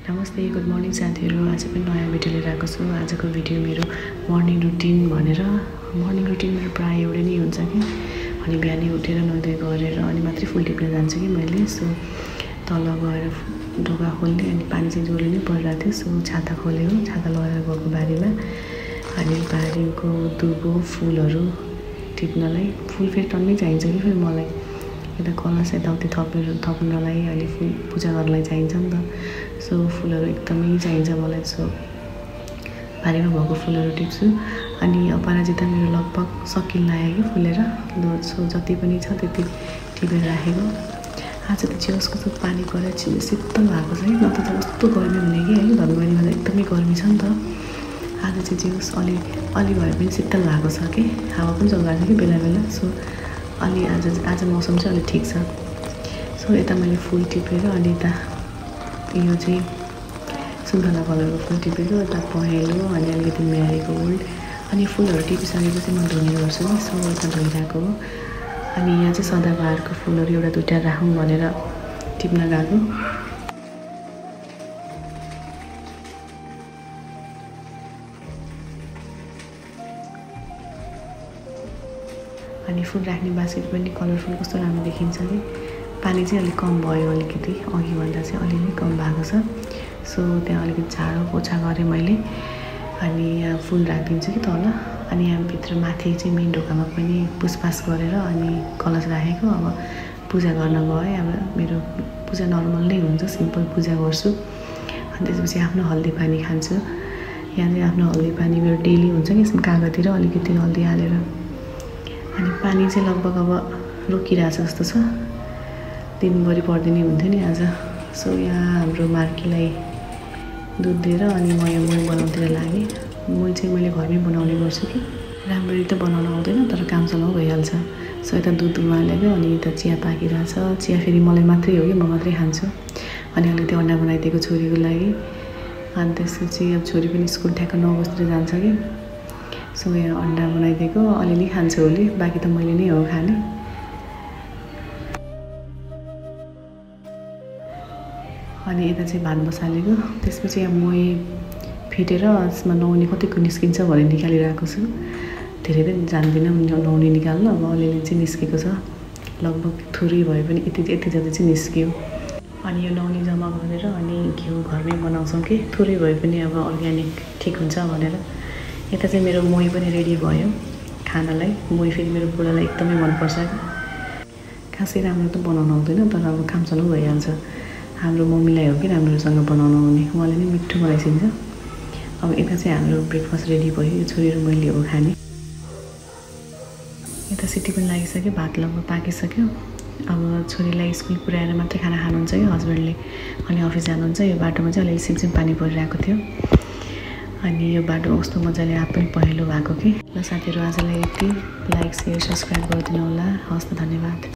नमस्ते, good morning साथीहरू। आज पनि नयाँ भिडियो लिएर आएको छु। आजको भिडियो मेरो मर्निङ रुटिन भनेर। मर्निङ रुटिन मेरो प्रायः एउटै नै हुन्छ कि अनि बिहानै उठेर नुहाइ गरेर अनि मात्रै फुल टिप्न जान्छु कि मैले। सो तल गएर ढोका खोल्ने अनि पानी चाहिँ जोड्नु नै परिरहेको थियो। सो छाता खोल्यो, छाता लगाएर गएको बारीमा अनि बारीको दुबो फुलहरू टिप्नलाई। फुल फेरि टन्नै चाहिन्छ कि फेरि मलाई यता कलश यताउति थप्नलाई अहिले फुल पूजा गर्नलाई चाहिन्छ नि त। सो फुलहरू एकदमै चाहिन्छ मलाई। सो बारीमा भएको फुलहरू टिप्छु अनि अपराजिता मेरो लगभग सकिन लाग्यो कि फुलेर। सो जति पनि छ त्यति टिपेर राखेको। आज त चियोस् कस्तो पानी परेर शीतल भएको छ कि, नत्र त कस्तो गर्मी हुने कि है। धनुबारीमा त एकदमै गर्मी छ नि त। आज चाहिँ चियोस् अलि भए पनि शीतल भएको छ कि, हावा पनि चलिरहेको छ कि बेला बेला। सो अलि आज मौसम चाहिँ अलिक ठिक छ। सो यता मैले फुल टिपेर अनि यता यो चाहिँ सुन्तला कलरको फुल टिपेको, यता पहेँलो अनि अलिकति म्यारीगोल्ड अनि फुलहरू टिपिसकेपछि म धुने गर्छु नि। सो यता धोइरहेको हो अनि यहाँ चाहिँ सदाबहारको फुलहरू एउटा दुईवटा राखौँ भनेर टिप्न गएको। अनि फुल राख्ने बास्केट पनि कलरफुल कस्तो राम्रो देखिन्छ कि। पानी चाहिँ अलिक कम भयो, अलिकति अघिभन्दा चाहिँ अलिअलि कम भएको छ। सो त्यहाँ अलिकति झाडु पोछा गरेँ मैले अनि यहाँ फुल राखिदिन्छु कि तल। अनि यहाँ भित्र माथि चाहिँ मेन ढोकामा पनि पुसपास गरेर अनि कलश राखेको। अब पूजा गर्न गएँ। अब मेरो पूजा नर्मल नै हुन्छ, सिम्पल पूजा गर्छु अनि त्यसपछि आफ्नो हल्दी पानी खान्छु। यहाँ चाहिँ आफ्नो हल्दी पानी मेरो डेली हुन्छ कि, यसमा कागतिर अलिकति हल्दी हालेर। अनि पानी चाहिँ लगभग अब रोकिरहेछ जस्तो छ, दिनभरि पर्दिनै हुन्थ्यो नि आज। सो यहाँ हाम्रो मार्कीलाई दुध दिएर अनि म यो मही बनाउनुतिर लागेँ। मही चाहिँ मैले घरमै बनाउने गर्छु कि, राम्ररी त बनाउनु आउँदैन तर काम चलाउ भइहाल्छ। सो यता दुध उमालेको अनि यता चिया पाकिरहेछ। चिया फेरि मलाई मात्रै हो कि, म मात्रै खान्छु। अनि अलिकति अन्डा बनाइदिएको छोरीको लागि। अनि त्यसपछि अब छोरी पनि स्कुल ठ्याक्क 9 बजीतिर जान्छ कि। सो यहाँ अन्डा बनाइदिएको, अलिअलि खान्छ उसले, बाँकी त मैले नै हो खाने। अनि यता चाहिँ भात बसालेको। त्यसपछि यहाँ मही फिटेर यसमा नुहाउने कतिको निस्किन्छ भनेर निकालिरहेको छु। धेरै पनि जान्दिनँ नुहाउने निकाल्नु। अब अलिअलि चाहिँ निस्केको छ, लगभग थोरै भए पनि यति जति चाहिँ निस्क्यो। अनि यो नुहाउने जम्मा गरेर अनि घिउ घरमै बनाउँछौँ कि, थोरै भए पनि अब अर्ग्यानिक ठिक हुन्छ भनेर। यता चाहिँ मेरो मही पनि रेडी भयो खानालाई। मही फेरि मेरो बुढालाई एकदमै मनपर्छ कि। खासै राम्रो त बनाउनु आउँदैन तर अब काम चलाउ भइहाल्छ। हाम्रो मम्मीलाई हो कि राम्रोसँग बनाउनु आउने, उहाँले नै मिठो बनाइदिन्छ। अब यता चाहिँ हाम्रो ब्रेकफास्ट रेडी भयो। यो छोरी र मैले हो खाने। यता सिटी पनि लागिसक्यो, भात लगभग पाकिसक्यो। अब छोरीलाई स्कुल पुर्याएर मात्रै खाना खानुहुन्छ कि हस्बेन्डले, अनि अफिस जानुहुन्छ। यो बाटोमा चाहिँ अलिअलि सिमसिम पानी परिरहेको थियो अनि यो बाटो कस्तो मजाले आँप पनि पहेँलो भएको कि। ल साथीहरू, आजलाई यति। लाइक, सेयर, सब्सक्राइब गरिदिनु होला। हस् त, धन्यवाद।